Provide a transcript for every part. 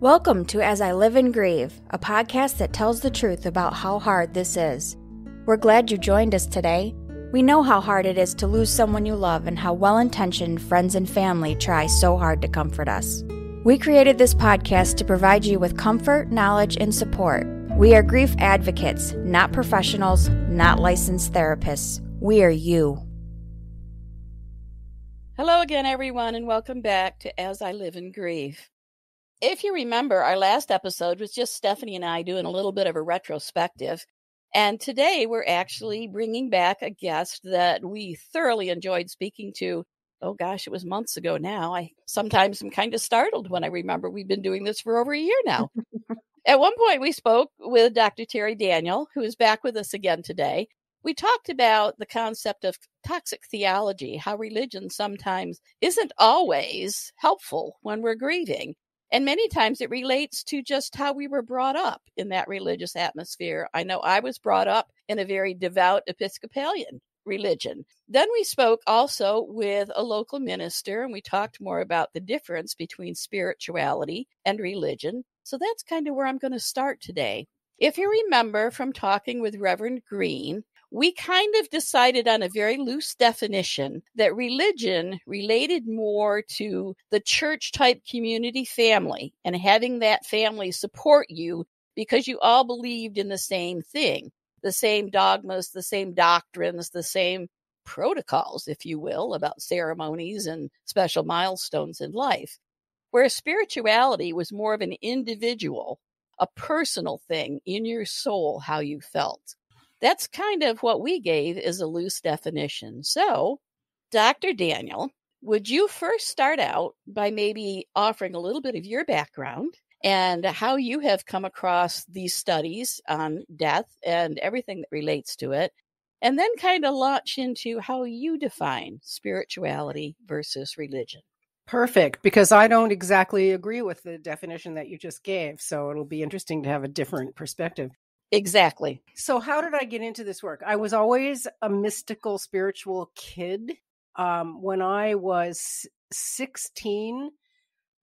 Welcome to As I Live and Grieve, a podcast that tells the truth about how hard this is. We're glad you joined us today. We know how hard it is to lose someone you love and how well-intentioned friends and family try so hard to comfort us. We created this podcast to provide you with comfort, knowledge, and support. We are grief advocates, not professionals, not licensed therapists. We are you. Hello again, everyone, and welcome back to As I Live and Grieve. If you remember, our last episode was just Stephanie and I doing a little bit of a retrospective. And today we're actually bringing back a guest that we thoroughly enjoyed speaking to. Oh gosh, it was months ago now. I sometimes am kind of startled when I remember we've been doing this for over a year now. At one point we spoke with Dr. Terri Daniel, who is back with us again today. We talked about the concept of toxic theology, how religion sometimes isn't always helpful when we're grieving. And many times it relates to just how we were brought up in that religious atmosphere. I know I was brought up in a very devout Episcopalian religion. Then we spoke also with a local minister, and we talked more about the difference between spirituality and religion. So that's kind of where I'm going to start today. If you remember from talking with Reverend Green, we kind of decided on a very loose definition that religion related more to the church-type community family and having that family support you because you all believed in the same thing, the same dogmas, the same doctrines, the same protocols, if you will, about ceremonies and special milestones in life. Whereas spirituality was more of an individual, a personal thing in your soul, how you felt. That's kind of what we gave as a loose definition. So, Dr. Daniel, would you first start out by maybe offering a little bit of your background and how you have come across these studies on death and everything that relates to it, and then kind of launch into how you define spirituality versus religion? Perfect, because I don't exactly agree with the definition that you just gave, so it'll be interesting to have a different perspective. Exactly. So how did I get into this work? I was always a mystical, spiritual kid. When I was 16,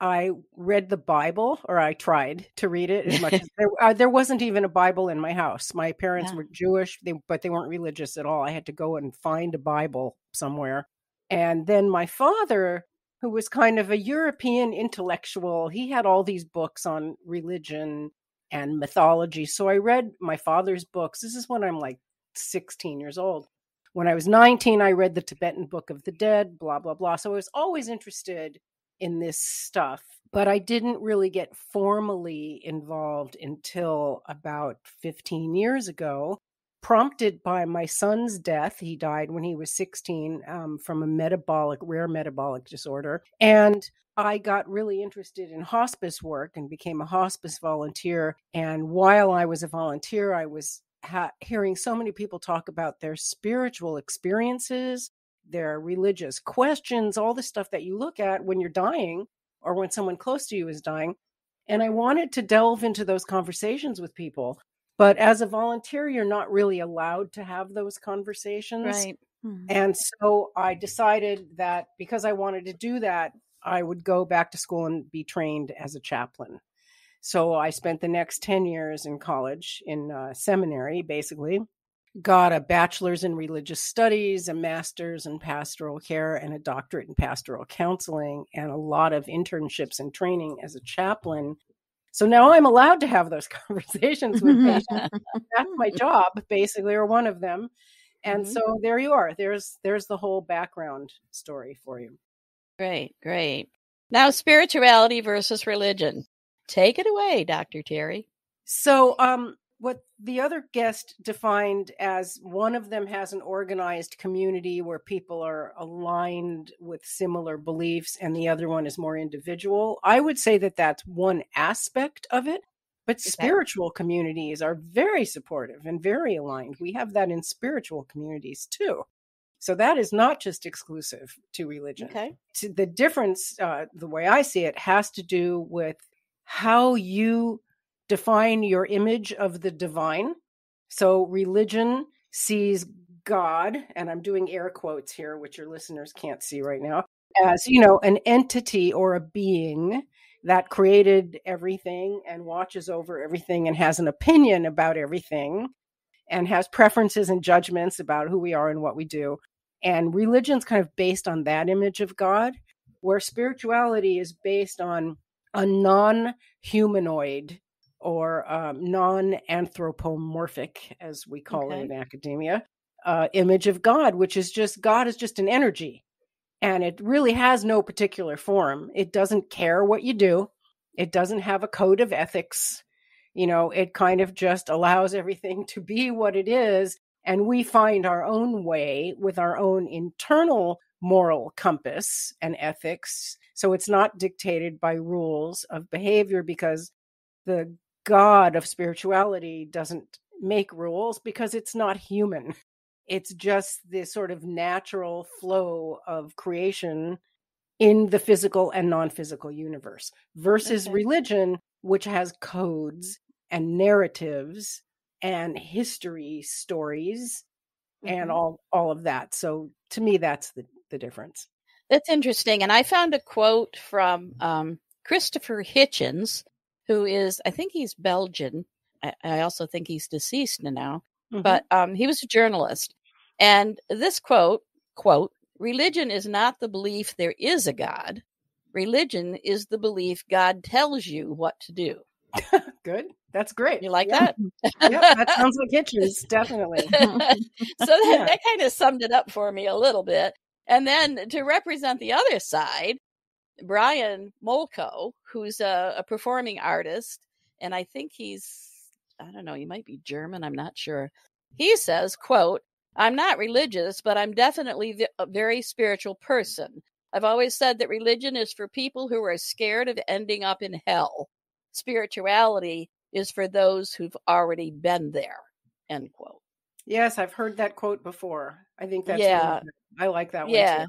I read the Bible, or I tried to read it as much as there wasn't even a Bible in my house. My parents were Jewish, but they weren't religious at all. I had to go and find a Bible somewhere. And then my father, who was kind of a European intellectual, he had all these books on religion and mythology. So I read my father's books. This is when I'm like 16 years old. When I was 19, I read the Tibetan Book of the Dead, blah, blah, blah. So I was always interested in this stuff, but I didn't really get formally involved until about 15 years ago, prompted by my son's death. He died when he was 16 from a rare metabolic disorder. And I got really interested in hospice work and became a hospice volunteer. And while I was a volunteer, I was hearing so many people talk about their spiritual experiences, their religious questions, all the stuff that you look at when you're dying or when someone close to you is dying. And I wanted to delve into those conversations with people. But as a volunteer, you're not really allowed to have those conversations. Right. Mm-hmm. And so I decided that because I wanted to do that, I would go back to school and be trained as a chaplain. So I spent the next 10 years in college, in seminary, basically. Got a bachelor's in religious studies, a master's in pastoral care, and a doctorate in pastoral counseling, and a lot of internships and training as a chaplain. So now I'm allowed to have those conversations with patients. That's my job, basically, or one of them. And so there you are. There's the whole background story for you. Great. Now, spirituality versus religion. Take it away, Dr. Terri. So what the other guest defined as one of them has an organized community where people are aligned with similar beliefs and the other one is more individual. I would say that that's one aspect of it, but spiritual communities are very supportive and very aligned. We have that in spiritual communities too. So that is not just exclusive to religion. Okay. The difference, the way I see it, has to do with how you define your image of the divine. So religion sees God, and I'm doing air quotes here, which your listeners can't see right now, as, an entity or a being that created everything and watches over everything and has an opinion about everything and has preferences and judgments about who we are and what we do. And religion's kind of based on that image of God, where spirituality is based on a non-humanoid or non-anthropomorphic, as we call it in academia, image of God, which is just, God is just an energy. And it really has no particular form. It doesn't care what you do. It doesn't have a code of ethics. It kind of just allows everything to be what it is. And we find our own way with our own internal moral compass and ethics. So it's not dictated by rules of behavior, because the God of spirituality doesn't make rules, because it's not human. It's just this sort of natural flow of creation in the physical and non-physical universe, versus religion, which has codes and narratives and history stories and all of that. So to me, that's the difference. That's interesting. And I found a quote from Christopher Hitchens, who is, I think he's Belgian. I also think he's deceased now, but he was a journalist. And this quote, religion is not the belief there is a God. Religion is the belief God tells you what to do. Good. That's great. You like that? Yep, that sounds like Hitchens, definitely. So that kind of summed it up for me a little bit. And then to represent the other side, Brian Molko, who's a performing artist, and I think he's, I don't know, he might be German, I'm not sure. He says, quote, "I'm not religious, but I'm definitely a very spiritual person. I've always said that religion is for people who are scared of ending up in hell. Spirituality is for those who've already been there," end quote. Yes, I've heard that quote before. I think that's really good. I like that one too.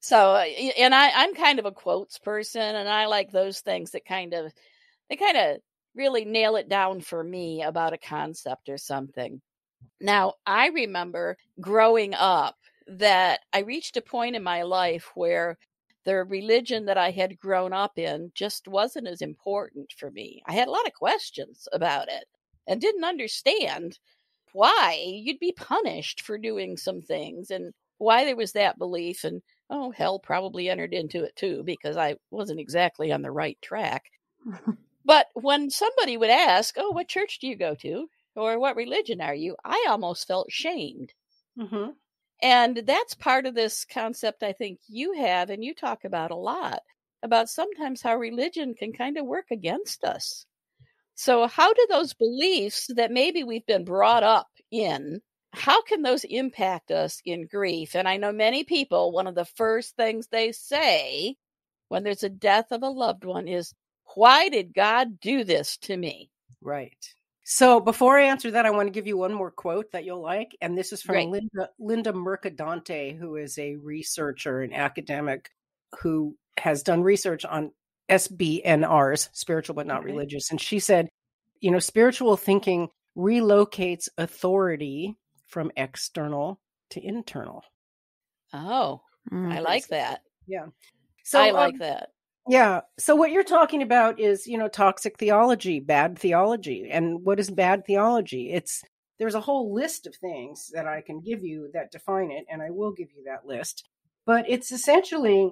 So, and I'm kind of a quotes person, and I like those things that kind of really nail it down for me about a concept or something. Now, I remember growing up that I reached a point in my life where the religion that I had grown up in just wasn't as important for me. I had a lot of questions about it and didn't understand why you'd be punished for doing some things and why there was that belief. And, hell probably entered into it too, because I wasn't exactly on the right track. But when somebody would ask, "Oh, what church do you go to?" or "What religion are you?" I almost felt shamed. And that's part of this concept I think you have, and you talk about a lot, about sometimes how religion can kind of work against us. So how do those beliefs that maybe we've been brought up in, how can those impact us in grief? And I know many people, one of the first things they say when there's a death of a loved one is, "Why did God do this to me?" Right. So before I answer that, I want to give you one more quote that you'll like. And this is from Linda Mercadante, who is a researcher and academic who has done research on SBNRs, spiritual but not religious. And she said, spiritual thinking relocates authority from external to internal. Oh, I like that. Yeah. So I like that. Yeah. So what you're talking about is, toxic theology, bad theology. And what is bad theology? There's a whole list of things that I can give you that define it, and I will give you that list. But it's essentially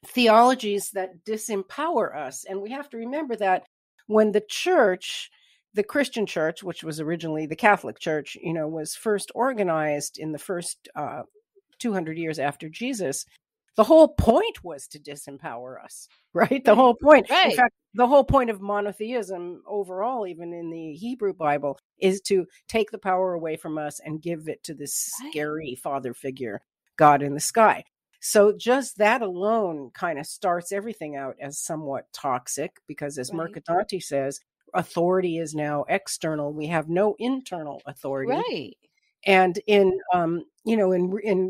theologies that disempower us. And we have to remember that when the church, the Christian church, which was originally the Catholic Church, was first organized in the first 200 years after Jesus, the whole point was to disempower us, right? The whole point. Right. In fact, the whole point of monotheism overall, even in the Hebrew Bible, is to take the power away from us and give it to this scary father figure, God in the sky. So just that alone kind of starts everything out as somewhat toxic, because as Mercadante says, authority is now external. We have no internal authority. Right. And in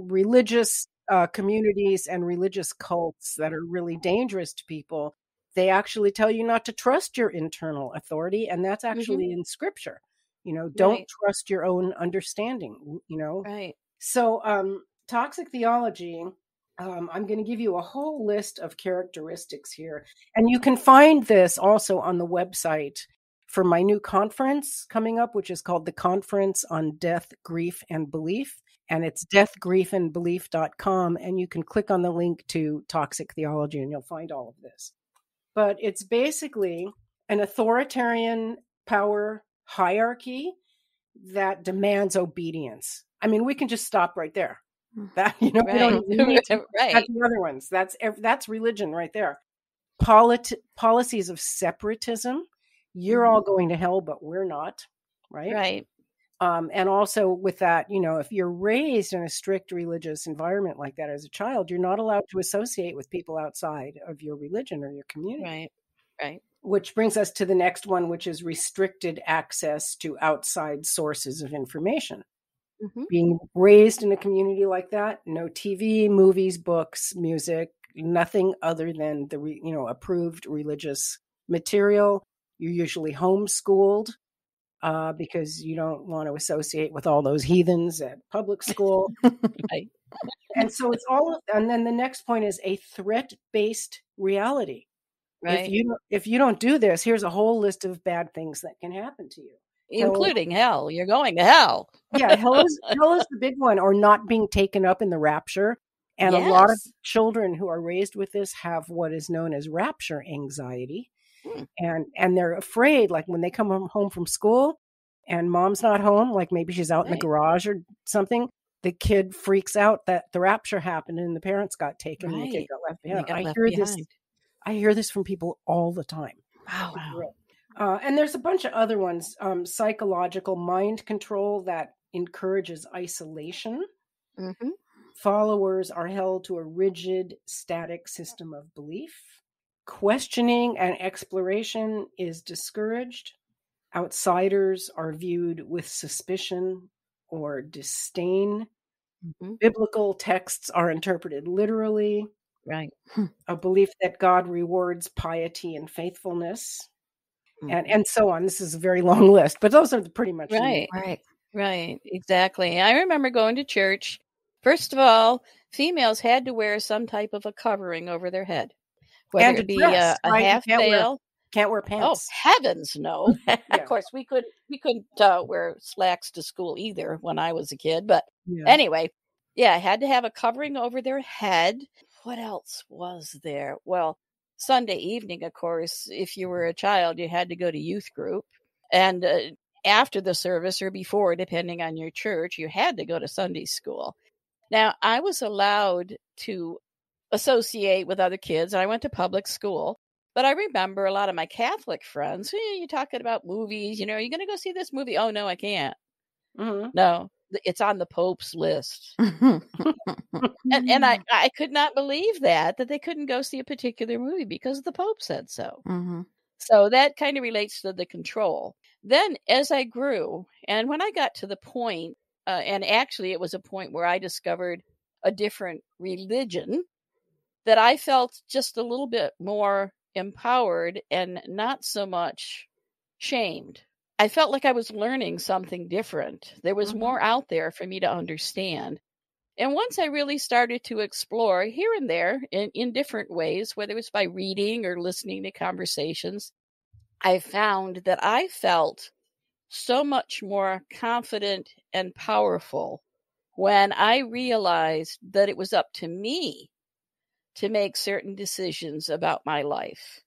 religious communities and religious cults that are really dangerous to people, they actually tell you not to trust your internal authority. And that's actually in scripture. Don't trust your own understanding, Right. So toxic theology I'm going to give you a whole list of characteristics here. And you can find this also on the website for my new conference coming up, which is called the Conference on Death, Grief, and Belief. And it's deathgriefandbelief.com. And you can click on the link to Toxic Theology and you'll find all of this. But it's basically an authoritarian power hierarchy that demands obedience. I mean, we can just stop right there. That, we don't even need to add the other ones. That's religion right there. Policies of separatism. You're all going to hell, but we're not, right? Right. And also with that, if you're raised in a strict religious environment like that as a child, you're not allowed to associate with people outside of your religion or your community. Right. Which brings us to the next one, which is restricted access to outside sources of information. Mm-hmm. Being raised in a community like that, no TV, movies, books, music, nothing other than the approved religious material. You're usually homeschooled because you don't want to associate with all those heathens at public school. Right. And so it's and then the next point is a threat-based reality. Right. If you don't do this, here's a whole list of bad things that can happen to you. Including hell. You're going to hell. Yeah, hell is the big one, or not being taken up in the rapture. And a lot of children who are raised with this have what is known as rapture anxiety. And they're afraid, like when they come home from school and mom's not home, like maybe she's out in the garage or something, the kid freaks out that the rapture happened and the parents got taken and the kid got left behind. I hear this from people all the time. Wow. And there's a bunch of other ones. Psychological mind control that encourages isolation. Mm-hmm. Followers are held to a rigid, static system of belief. Questioning and exploration is discouraged. Outsiders are viewed with suspicion or disdain. Mm-hmm. Biblical texts are interpreted literally. Right. A belief that God rewards piety and faithfulness. And so on. This is a very long list, but those are pretty much Right. Exactly. I remember going to church. First of all, females had to wear some type of a covering over their head, whether it be a half veil. Can't wear pants. Oh, heavens, no! Of course, we couldn't wear slacks to school either when I was a kid. But anyway, I had to have a covering over their head. What else was there? Well, Sunday evening, of course, if you were a child, you had to go to youth group. And after the service or before, depending on your church, you had to go to Sunday school. Now, I was allowed to associate with other kids. I went to public school. But I remember a lot of my Catholic friends, you're talking about movies, are you going to go see this movie? Oh, no, I can't. Mm-hmm. No, it's on the Pope's list. and I could not believe that they couldn't go see a particular movie because the Pope said so. Mm-hmm. So that kind of relates to the control. Then as I grew, and when I got to the point, and actually it was a point where I discovered a different religion, that I felt just a little bit more empowered and not so much shamed. I felt like I was learning something different. There was more out there for me to understand. And once I really started to explore here and there in different ways, whether it was by reading or listening to conversations, I found that I felt so much more confident and powerful when I realized that it was up to me to make certain decisions about my life,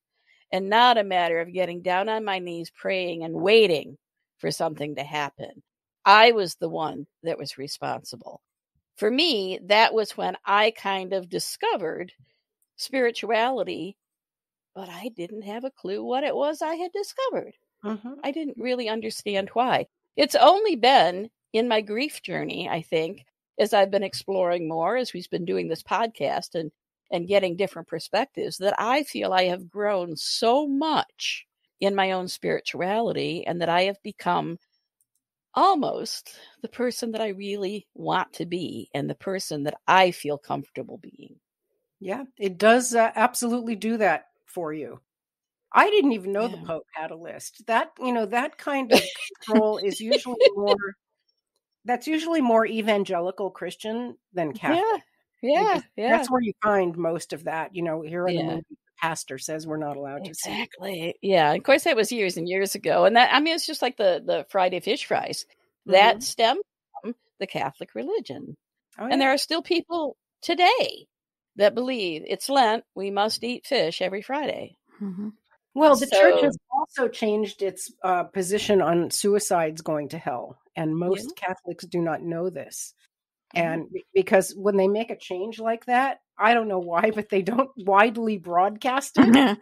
and not a matter of getting down on my knees, praying and waiting for something to happen. I was the one that was responsible. For me, that was when I kind of discovered spirituality, but I didn't have a clue what it was I had discovered. Mm-hmm. I didn't really understand why. It's only been in my grief journey, I think, as I've been exploring more, as we've been doing this podcast and getting different perspectives, that I feel I have grown so much in my own spirituality, and that I have become almost the person that I really want to be and the person that I feel comfortable being. Yeah, it does absolutely do that for you. I didn't even know the Pope had a list. That, that kind of control is usually more evangelical Christian than Catholic. Yeah. That's where you find most of that. Here in the Yeah. movie, the pastor says we're not allowed to see. Exactly. Yeah. Of course, that was years and years ago. And it's just like the Friday fish fries. Mhm. That stemmed from the Catholic religion. Oh, And there are still people today that believe it's Lent, we must eat fish every Friday. Mm-hmm. Well, the church has also changed its position on suicides going to hell. And most Catholics do not know this. And because when they make a change like that, I don't know why, but they don't widely broadcast it.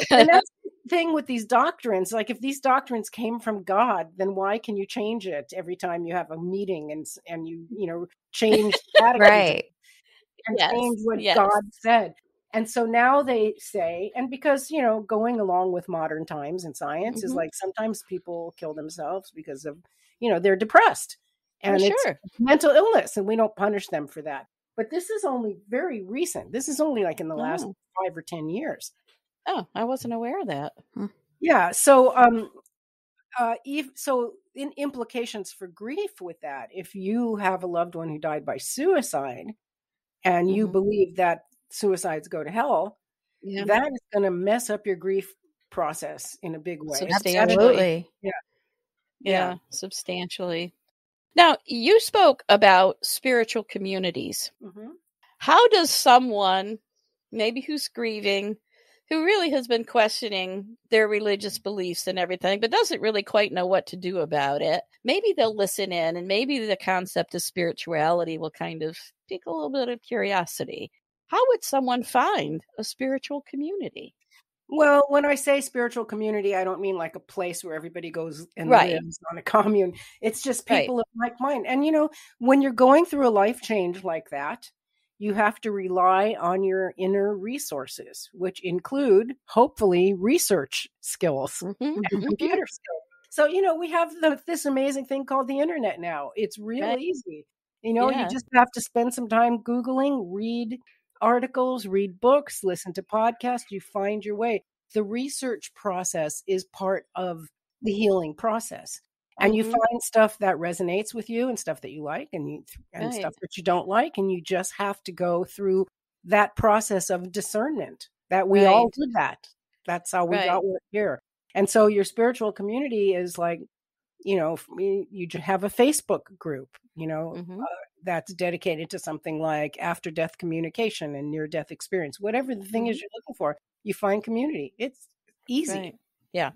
and that's the thing with these doctrines. Like, if these doctrines came from God, then why can you change it every time you have a meeting and you change catechism right. and change what God said? And so now they say, and because, going along with modern times and science is like sometimes people kill themselves because of, they're depressed. And it's mental illness, and we don't punish them for that. But this is only very recent. This is only like in the last 5 or 10 years. Oh, I wasn't aware of that. Yeah. So, in implications for grief with that, if you have a loved one who died by suicide, and you believe that suicides go to hell, that is going to mess up your grief process in a big way. Absolutely. Yeah, substantially. Now, you spoke about spiritual communities. How does someone, maybe who's grieving, who really has been questioning their religious beliefs and everything, but doesn't really quite know what to do about it, maybe they'll listen in, and maybe the concept of spirituality will kind of pique a little bit of curiosity. How would someone find a spiritual community? Well, when I say spiritual community, I don't mean like a place where everybody goes and lives on a commune. It's just people of like mind. And, when you're going through a life change like that, you have to rely on your inner resources, which include, hopefully, research skills and computer skills. So, we have this amazing thing called the internet now. It's real easy. You just have to spend some time Googling, read articles, read books, listen to podcasts. You find your way. The research process is part of the healing process. And you find stuff that resonates with you and stuff that you like and stuff that you don't like. And you just have to go through that process of discernment that we all did that. That's how we got here. And so your spiritual community is like, you have a Facebook group, that's dedicated to something like after death communication and near death experience. Whatever the thing is you're looking for, you find community. It's easy. Right. Yeah.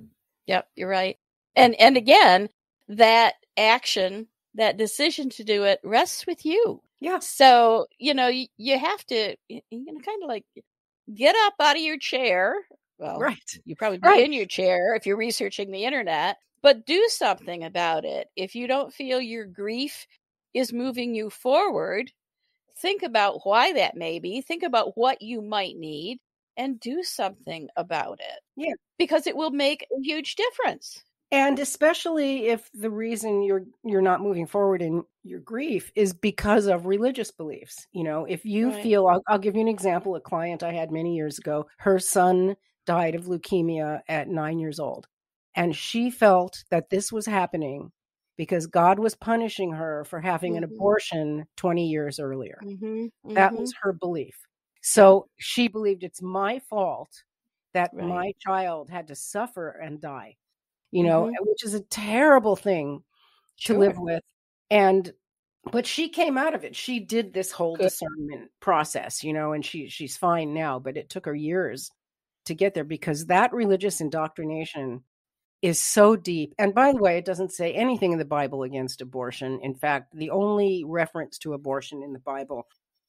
Yep. You're right. And again, that action, that decision to do it rests with you. Yeah. So, you have to, kind of like get up out of your chair. Well, you probably be in your chair if you're researching the internet, but do something about it. If you don't feel your grief is moving you forward, think about why that may be. Think about what you might need and do something about it. Yeah. Because it will make a huge difference. And especially if the reason you're not moving forward in your grief is because of religious beliefs. If you feel, I'll give you an example. A client I had many years ago, her son died of leukemia at 9 years old. And she felt that this was happening because God was punishing her for having an abortion 20 years earlier. That was her belief. So she believed it's my fault that my child had to suffer and die, which is a terrible thing to live with. But she came out of it. She did this whole discernment process, and she's fine now, but it took her years to get there because that religious indoctrination is so deep. And by the way, it doesn't say anything in the Bible against abortion. In fact, the only reference to abortion in the Bible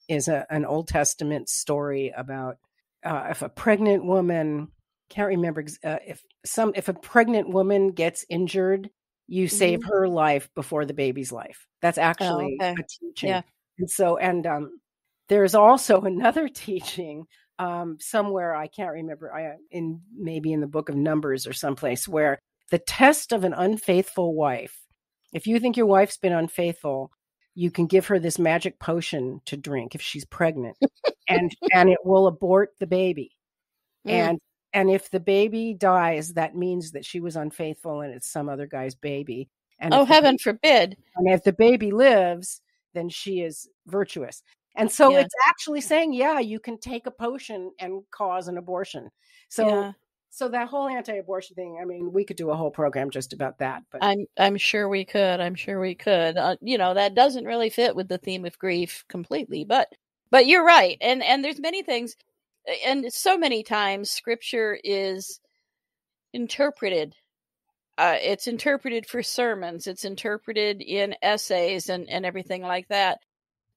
is an Old Testament story about if a pregnant woman, can't remember if a pregnant woman gets injured, you save her life before the baby's life. That's actually a teaching. Yeah. And so, there's also another teaching somewhere, I can't remember, maybe in the book of Numbers or someplace, where the test of an unfaithful wife, if you think your wife's been unfaithful, you can give her this magic potion to drink if she's pregnant, and it will abort the baby. And if the baby dies, that means that she was unfaithful and it's some other guy's baby. And heaven forbid. And if the baby lives, then she is virtuous. And so it's actually saying, yeah, you can take a potion and cause an abortion. So that whole anti-abortion thing, I mean, we could do a whole program just about that. But I'm sure we could. I'm sure we could. That doesn't really fit with the theme of grief completely, but you're right. And there's many things, and so many times Scripture is interpreted. It's interpreted for sermons. It's interpreted in essays and everything like that.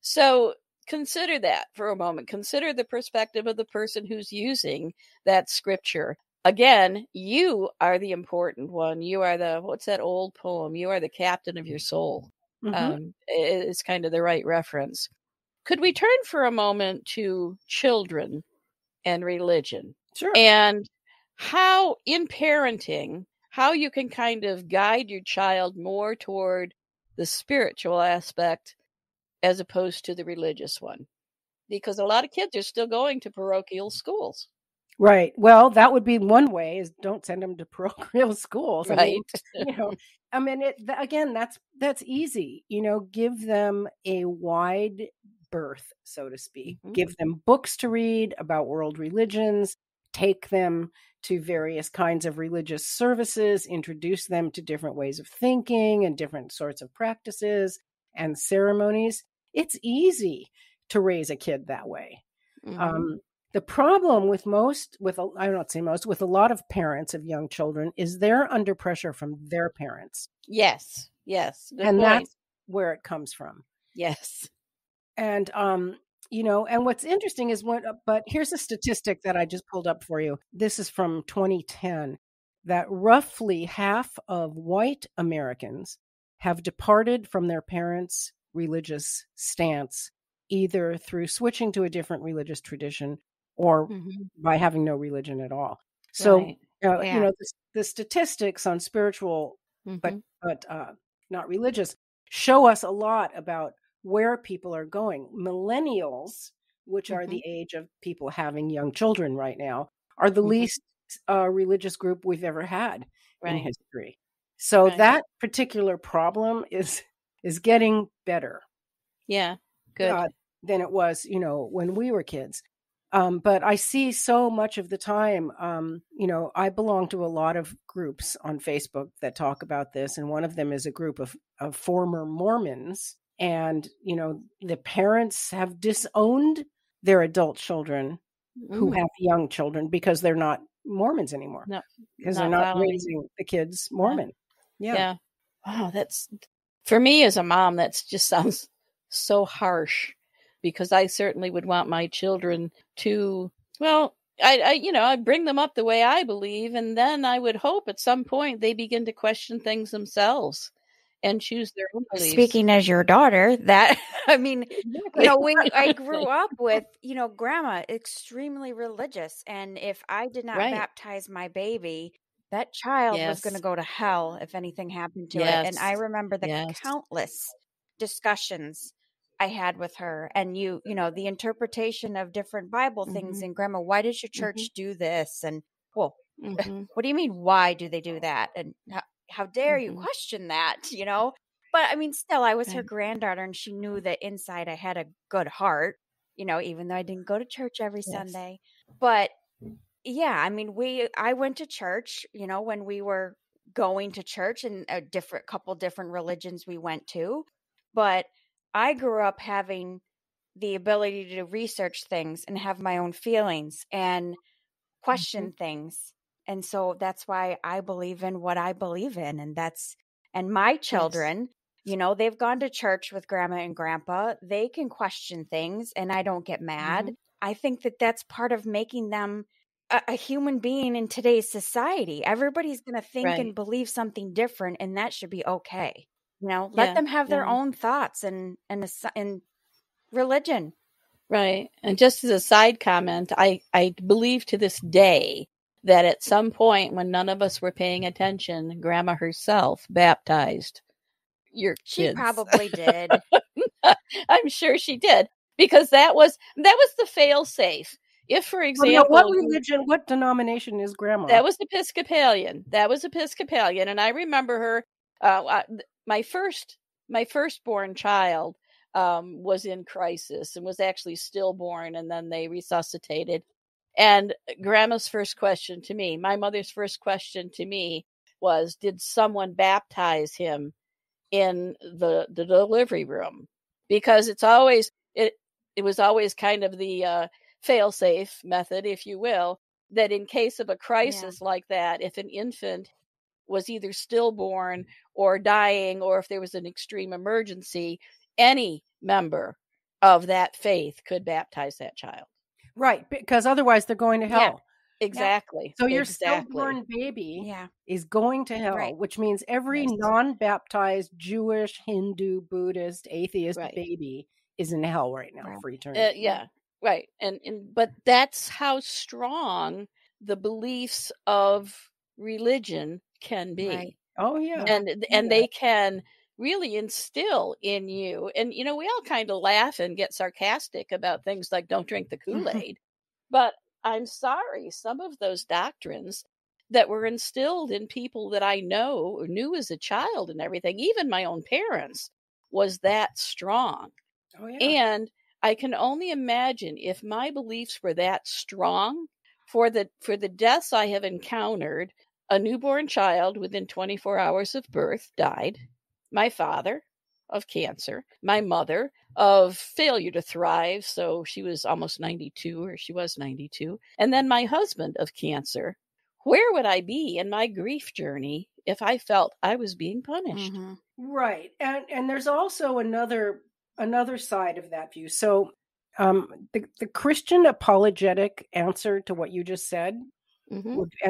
So consider that for a moment. Consider the perspective of the person who's using that Scripture. Again, you are the important one. You are what's that old poem? You are the captain of your soul. It's kind of the right reference. Could we turn for a moment to children and religion? Sure. And how, in parenting, how you can kind of guide your child more toward the spiritual aspect as opposed to the religious one. Because a lot of kids are still going to parochial schools. Right. Well, that would be one way, is don't send them to parochial schools. Right. Again, that's easy. Give them a wide berth, so to speak. Mm-hmm. Give them books to read about world religions, take them to various kinds of religious services, introduce them to different ways of thinking and different sorts of practices and ceremonies. It's easy to raise a kid that way. Mm-hmm. The problem with a lot of parents of young children is they're under pressure from their parents. Yes. Good point. That's where it comes from. Yes. And, and what's interesting is but here's a statistic that I just pulled up for you. This is from 2010, that roughly half of white Americans have departed from their parents' religious stance, either through switching to a different religious tradition or by having no religion at all. So, the statistics on spiritual, but not religious, show us a lot about where people are going. Millennials, which are the age of people having young children right now, are the least religious group we've ever had in history. So that particular problem is getting better. Yeah, good. Than it was, when we were kids. But I see so much of the time, I belong to a lot of groups on Facebook that talk about this. And one of them is a group of former Mormons. And, the parents have disowned their adult children who have young children because they're not Mormons anymore. No, because they're not raising the kids Mormon. Yeah. Wow, that's, for me as a mom, that just sounds so harsh. Because I certainly would want my children to, I bring them up the way I believe, and then I would hope at some point they begin to question things themselves and choose their own beliefs. Speaking as your daughter, when I grew up with, grandma, extremely religious, and if I did not baptize my baby, that child was going to go to hell if anything happened to it. And I remember the countless discussions I had with her, and the interpretation of different Bible things. And grandma, why does your church do this? And what do you mean? Why do they do that? And how dare you question that? But I mean, still, I was her granddaughter, and she knew that inside I had a good heart. Even though I didn't go to church every Sunday, but I went to church. When we were going to church, and a couple different religions we went to, but I grew up having the ability to research things and have my own feelings and question things. And so that's why I believe in what I believe in. And my children, they've gone to church with grandma and grandpa. They can question things, and I don't get mad. I think that that's part of making them a human being in today's society. Everybody's going to think and believe something different, and that should be okay. Let them have their own thoughts and religion. Right. And just as a side comment, I believe to this day that at some point when none of us were paying attention, grandma herself baptized your kids. She probably did. I'm sure she did, because that was the fail safe. If, for example, what denomination is grandma? That was Episcopalian. And I remember her, my firstborn child, was in crisis and was actually stillborn, and then they resuscitated. And Grandma's first question to me, my mother's first question to me was, did someone baptize him in the delivery room? Because it was always kind of the fail-safe method, if you will, that in case of a crisis like that, if an infant was either stillborn or dying, or if there was an extreme emergency, any member of that faith could baptize that child. Right, because otherwise they're going to hell. Exactly. So your stillborn baby is going to hell, which means every non-baptized Jewish, Hindu, Buddhist, atheist baby is in hell right now for eternity. Right. And but that's how strong the beliefs of religion can be. Right. Oh yeah. And they can really instill in you. And we all kind of laugh and get sarcastic about things like don't drink the Kool-Aid. But I'm sorry, some of those doctrines that were instilled in people that I know or knew as a child and everything, even my own parents, was that strong. Oh, yeah. And I can only imagine if my beliefs were that strong, for the deaths I have encountered, a newborn child within 24 hours of birth died. My father of cancer, my mother of failure to thrive. So she was almost 92, or she was 92. And then my husband of cancer. Where would I be in my grief journey if I felt I was being punished? Mm-hmm. Right. And there's also another side of that view. So the Christian apologetic answer to what you just said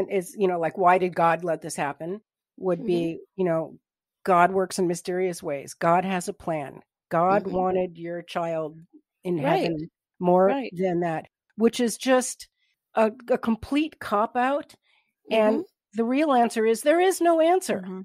is, like, why did God let this happen? Would be, God works in mysterious ways. God has a plan. God wanted your child in heaven more than that, which is just a complete cop-out. And the real answer is there is no answer.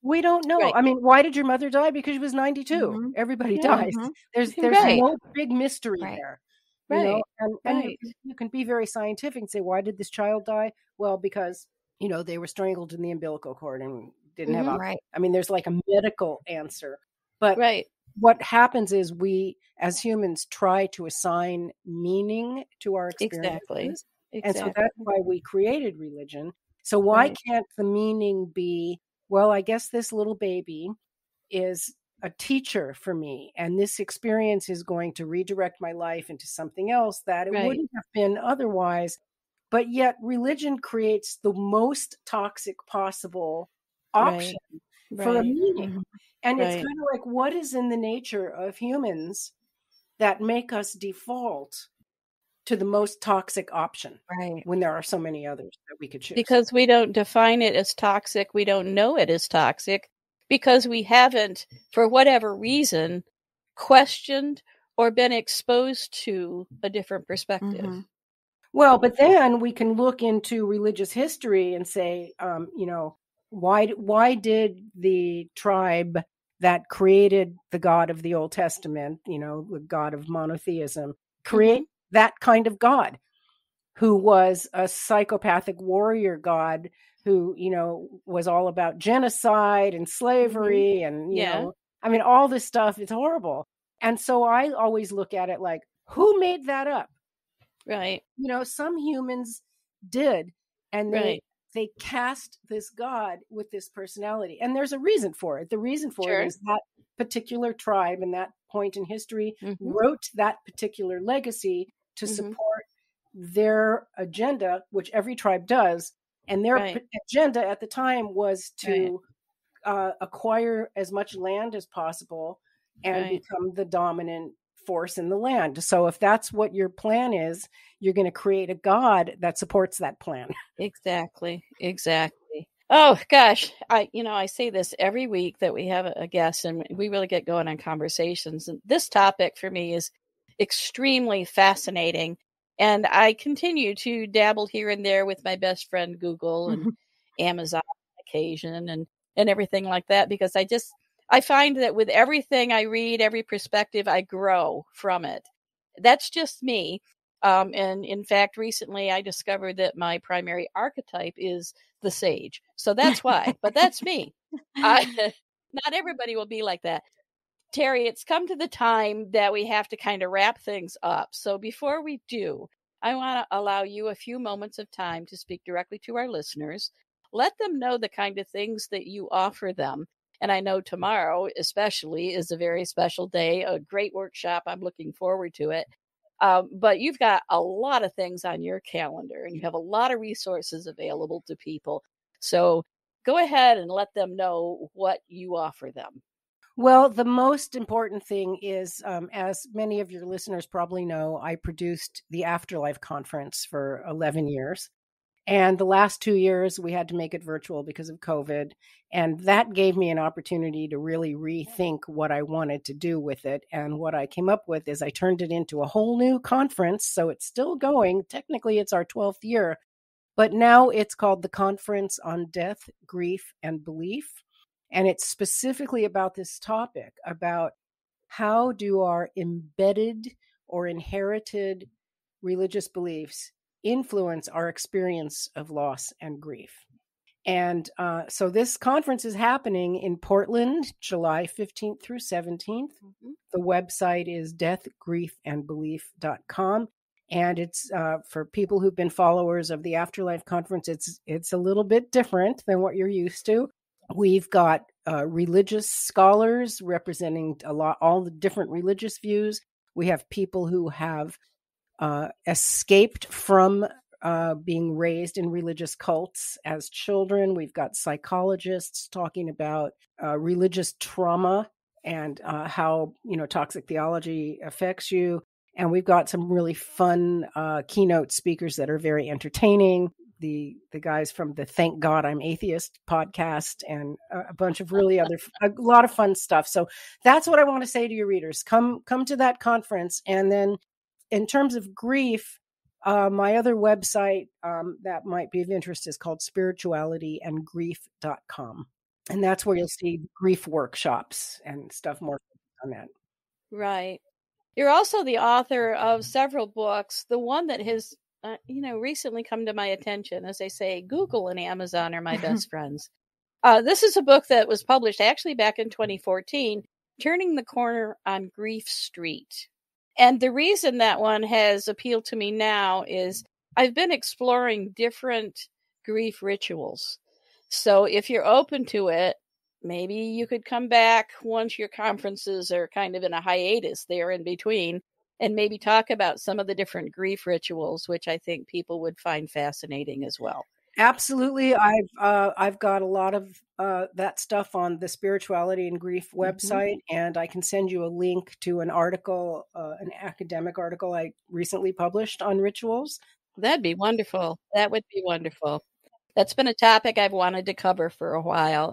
We don't know. Right. I mean, why did your mother die? Because she was 92. Everybody dies. There's no big mystery there. You know? And you can be very scientific and say, why did this child die? Well, because, they were strangled in the umbilical cord and didn't have I mean, there's like a medical answer. But what happens is we, as humans, try to assign meaning to our experiences. Exactly. And so that's why we created religion. So why can't the meaning be, well, I guess this little baby is a teacher for me, and this experience is going to redirect my life into something else that it wouldn't have been otherwise. But yet religion creates the most toxic possible option for a meaning. And it's kind of like, what is in the nature of humans that make us default to the most toxic option when there are so many others that we could choose? Because we don't define it as toxic. We don't know it as toxic because we haven't, for whatever reason, questioned or been exposed to a different perspective. Well, but then we can look into religious history and say, why did the tribe that created the God of the Old Testament, the God of monotheism, create that kind of God, who was a psychopathic warrior God who, was all about genocide and slavery and, I mean, all this stuff is horrible. And so I always look at it like, who made that up? Right. Some humans did, and they cast this God with this personality. And there's a reason for it. The reason for it is that particular tribe in that point in history wrote that particular legacy to support their agenda, which every tribe does. And their agenda at the time was to acquire as much land as possible and become the dominant force in the land. So if that's what your plan is, you're going to create a God that supports that plan. Exactly. Oh gosh, I say this every week that we have a guest and we really get going on conversations. And this topic for me is extremely fascinating. And I continue to dabble here and there with my best friend Google and Amazon on occasion and everything like that, because I find that with everything I read, every perspective, I grow from it. That's just me. And in fact, recently I discovered that my primary archetype is the sage. So that's why, but that's me. Not everybody will be like that. Terri, it's come to the time that we have to kind of wrap things up. So before we do, I want to allow you a few moments of time to speak directly to our listeners. Let them know the kind of things that you offer them. And I know tomorrow, especially, is a very special day, a great workshop. I'm looking forward to it. But you've got a lot of things on your calendar, and you have a lot of resources available to people. So go ahead and let them know what you offer them. Well, the most important thing is, as many of your listeners probably know, I produced the Afterlife Conference for 11 years. And the last 2 years, we had to make it virtual because of COVID. And that gave me an opportunity to really rethink what I wanted to do with it. And what I came up with is I turned it into a whole new conference. So it's still going. Technically, it's our 12th year. But now it's called the Conference on Death, Grief, and Belief. And it's specifically about this topic, about how do our embedded or inherited religious beliefs influence our experience of loss and grief. And so this conference is happening in Portland, July 15th through 17th. Mm-hmm. The website is deathgriefandbelief.com. And it's for people who've been followers of the Afterlife Conference, it's a little bit different than what you're used to. We've got religious scholars representing all the different religious views. We have people who have escaped from being raised in religious cults as children. We've got psychologists talking about religious trauma and how toxic theology affects you. And we've got some really fun keynote speakers that are very entertaining. The guys from the Thank God I'm Atheist podcast and a bunch of really a lot of fun stuff. So that's what I want to say to your readers. Come to that conference. And then in terms of grief, my other website that might be of interest is called spiritualityandgrief.com. And that's where you'll see grief workshops and stuff more on that. Right. You're also the author of several books. The one that has, recently come to my attention, as I say, Google and Amazon are my best friends. This is a book that was published actually back in 2014, Turning the Corner on Grief Street. And the reason that one has appealed to me now is I've been exploring different grief rituals. So if you're open to it, maybe you could come back once your conferences are kind of in a hiatus there in between and maybe talk about some of the different grief rituals, which I think people would find fascinating as well. Absolutely. I've got a lot of that stuff on the Spirituality and Grief website, and I can send you a link to an article, an academic article I recently published on rituals. That'd be wonderful. That would be wonderful. That's been a topic I've wanted to cover for a while.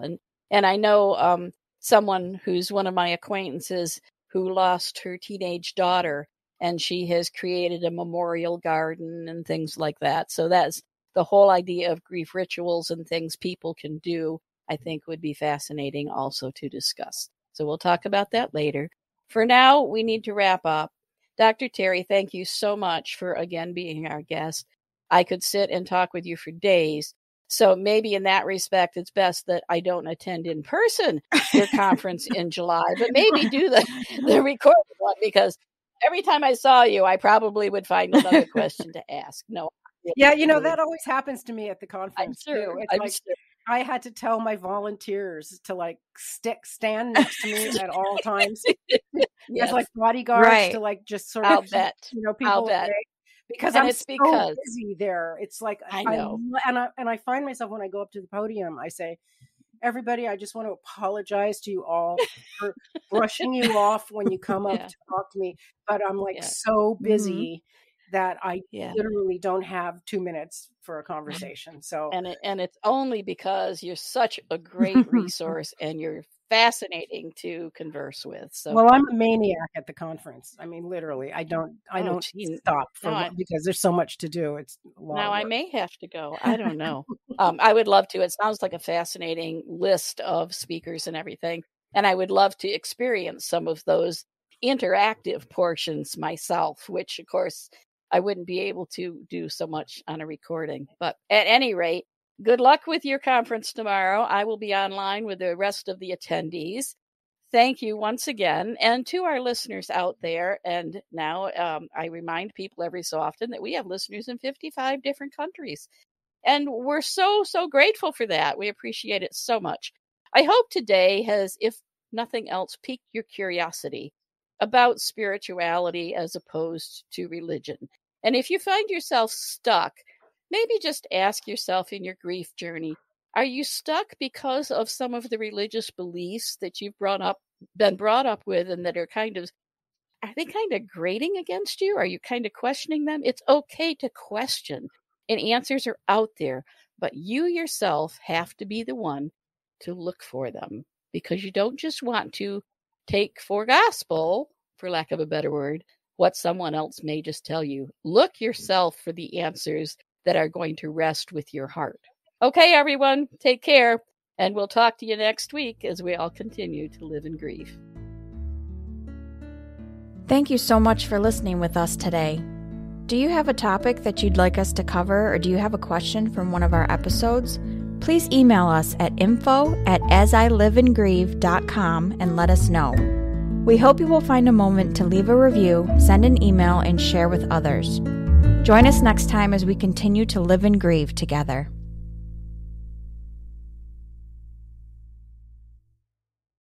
And I know someone who's one of my acquaintances who lost her teenage daughter, and she has created a memorial garden and things like that. So that's the whole idea of grief rituals and things people can do, I think would be fascinating also to discuss. So we'll talk about that later. For now, we need to wrap up. Dr. Terri, thank you so much for, again, being our guest. I could sit and talk with you for days. So maybe in that respect, it's best that I don't attend in person your conference in July, but maybe do the recorded one, because every time I saw you, I probably would find another question to ask. No. Yeah, that always happens to me at the conference too. It's I had to tell my volunteers to stand next to me at all times. Yes. As bodyguards to just sort of, I'll bet. people I'll bet. because I'm so busy there. It's like I know, and I find myself when I go up to the podium, I say, everybody, I just want to apologize to you all for brushing you off when you come up to talk to me, but I'm so busy that I literally don't have 2 minutes for a conversation. So, and it's only because you're such a great resource and you're fascinating to converse with. So, well, I'm a maniac at the conference. I mean, literally, I don't stop because there's so much to do. It's a lot now of work. I may have to go. I don't know. I would love to. It sounds like a fascinating list of speakers and everything. And I would love to experience some of those interactive portions myself, which of course I wouldn't be able to do so much on a recording. But at any rate, good luck with your conference tomorrow. I will be online with the rest of the attendees. thank you once again. And to our listeners out there, and now I remind people every so often that we have listeners in 55 different countries. And we're so, so grateful for that. We appreciate it so much. I hope today has, if nothing else, piqued your curiosity about spirituality as opposed to religion. And if you find yourself stuck, maybe just ask yourself in your grief journey, are you stuck because of some of the religious beliefs that you've been brought up with and that are they kind of grating against you? Are you kind of questioning them? It's okay to question, and answers are out there, but you yourself have to be the one to look for them, because you don't just want to take for gospel, for lack of a better word, what someone else may just tell you. Look yourself for the answers that are going to rest with your heart. Okay, everyone, take care, and we'll talk to you next week as we all continue to live in grief. Thank you so much for listening with us today. Do you have a topic that you'd like us to cover, or do you have a question from one of our episodes? Please email us at info@asiliveinGrieve.com and let us know. We hope you will find a moment to leave a review, send an email, and share with others. Join us next time as we continue to live and grieve together.